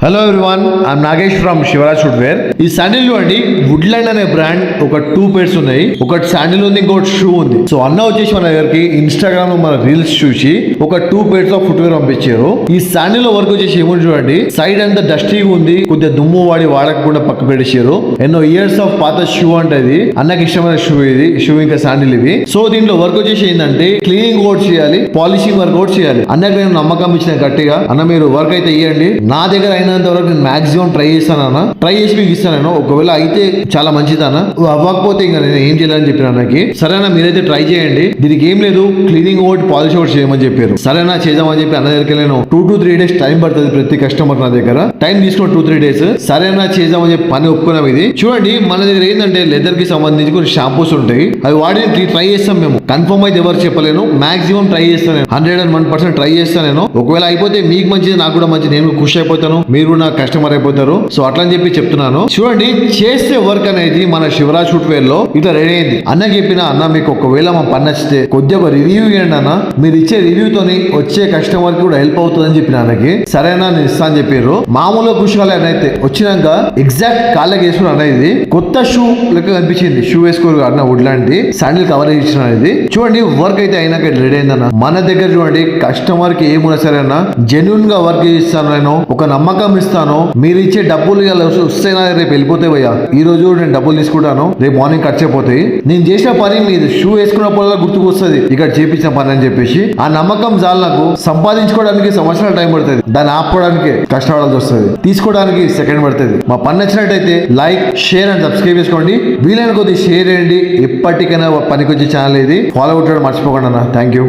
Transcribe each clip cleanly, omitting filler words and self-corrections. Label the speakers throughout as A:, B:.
A: Hello everyone, I'm Nagesh from Shivraj footwear. ఈ sandal చూడండి, Woodland అనే బ్రాండ్ ఒక 2 pairs ఉన్నాయి. ఒకటి శాండిల్ ఉంది, ఇంకోటి షూ ఉంది. సో అన్న వచ్చేసి మన దగ్గరికి ఇన్స్టాగ్రామ్ లో మన రీల్స్ చూసి ఒక 2 pairs ఆఫ్ ఫుట్వేర్ పంపించారు. ఈ శాండిల్ లో వర్క్ వచ్చేసి ఏముంది చూడండి, సైడ్ అంతా డస్టీగా ఉంది, కొద్దిగా దుమ్ము వాడి వాడకుండా పక్క పెట్టేసారు. ఎన్నో ఇయర్స్ ఆఫ్ పాత షూ అంటే ఇది అన్నకి ఇష్టమైన షూ, ఇది షూ ఇంకా శాండిల్ ఇవి. సో దీంట్లో వర్క్ వచ్చేసి ఏంటంటే క్లీనింగ్ వర్క్ చేయాలి, పాలిషింగ్ వర్క్ అవుట్ చేయాలి. అన్నకి నేను నమ్మకం ఇచ్చిన గట్టిగా, అన్న మీరు వర్క్ అయితే ఇవ్వండి, నా దగ్గర అయినంత వరకు నేను మాక్సిమం ట్రై చేస్తానన్నా, ట్రై చేసి మీకు ఇస్తాను. ఒకవేళ అయితే చాలా మంచిదన్నా, అవ్వకపోతే ఇంకా నేను ఏం చేయాలని చెప్పిన అన్నకి. సరేనా మీరైతే ట్రై చేయండి, దీనికి ఏం లేదు, క్లీనింగ్ ఒకటి పాలిష్ ఒకటి చేయమని చెప్పారు. సరేనా చేద్దామని చెప్పి అన్న దగ్గరికి నేను 2 to 3 days టైం పడుతుంది ప్రతి కస్టమర్ నా దగ్గర టైం తీసుకుని 2-3 days. సరేనా చేద్దామని చెప్పి పని ఒప్పుకున్నాం. ఇది చూడండి, మన దగ్గర ఏంటంటే లెదర్ కి సంబంధించి కొన్ని షాంపూస్ ఉంటాయి, అవి వాడి ట్రై చేస్తాం మేము. కన్ఫర్మ్ అయితే ఎవరు చెప్పలేను, మాక్సిమం ట్రై చేస్తాను, 101% ట్రై చేస్తాను నేను. ఒకవేళ అయిపోతే మీకు మంచిది, నాకు కూడా మంచిది, నేను ఖుషి అయిపోతాను, మీరు కూడా కస్టమర్ అయిపోతారు. సో అట్లా అని చెప్పి చెప్తున్నాను. చూడండి, చేస్తే వర్క్ అనేది మన శివరాజ్ ఫుట్వేర్ లో ఇట్లా రెడీ అయింది. అన్న చెప్పిన, అన్న మీకు ఒకవేళ మా పని నచ్చితే కొద్దిగా ఒక రివ్యూ ఇవ్వండి అన్న, మీరు ఇచ్చే రివ్యూతోని వచ్చే కస్టమర్ కి కూడా హెల్ప్ అవుతుందని చెప్పిన అన్నకి. సరేనా నేను ఇస్తా అని చెప్పారు. మామూలుగా ఖుషి కాలే అయితే వచ్చినాక ఎగ్జాక్ట్ కాళ్ళకి వేసుకుని అన్న, ఇది కొత్త షూ లెక్క కనిపించింది. షూ వేసుకోరు అన్న, వుడ్లాండ్ శాండిల్ కవర్ ఇచ్చిన. ఇది చూడండి, వర్క్ అయితే అయినాక రెడీ అయిందన్న. మన దగ్గర చూడండి, కస్టమర్ కి ఏమున్నా సరే అన్న, జెన్యున్ గా వర్క్ ఇస్తాను నేను, ఒక నమ్మకం ఇస్తాను. మీరు ఇచ్చే డబ్బులు వస్తేనా రేపు వెళ్ళిపోతాయి భయ్యా. ఈ రోజు నేను డబ్బులు తీసుకుంటాను, రేపు మార్నింగ్ ఖర్చు అయిపోతాయి. నేను చేసిన పని మీరు షూ వేసుకున్నప్పుడు గుర్తుకు వస్తుంది, ఇక్కడ చేపించిన పని అని చెప్పేసి. ఆ నమ్మకం చాలు నాకు. సంపాదించుకోవడానికి సంవత్సరాల టైం పడుతుంది, దాన్ని ఆపుకోవడానికి కష్టపడాల్సి వస్తుంది, తీసుకోవడానికి సెకండ్ పడుతుంది. మా పని నచ్చినట్టయితే లైక్, షేర్ అండ్ సబ్స్క్రైబ్ చేసుకోండి. వీలైన కొద్ది షేర్ చేయండి. ఎప్పటికైనా పనికొచ్చే ఛానల్ ఇది, ఫాలో కొట్టడం మర్చిపోకండి అన్న. Thank you.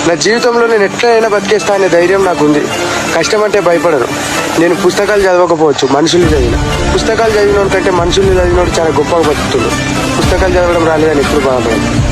B: నా జీవితంలో నేను ఎట్లయినా బతికేస్తా అనే ధైర్యం నాకు ఉంది. కష్టం అంటే భయపడను. నేను పుస్తకాలు చదవకపోవచ్చు, మనుషులు చదివిన. పుస్తకాలు చదివినోడు కంటే మనుషులు చదివినోడు చాలా గొప్పగా బతుకుతుంది. పుస్తకాలు చదవడం రాలేదని ఎప్పుడు బాధపడను.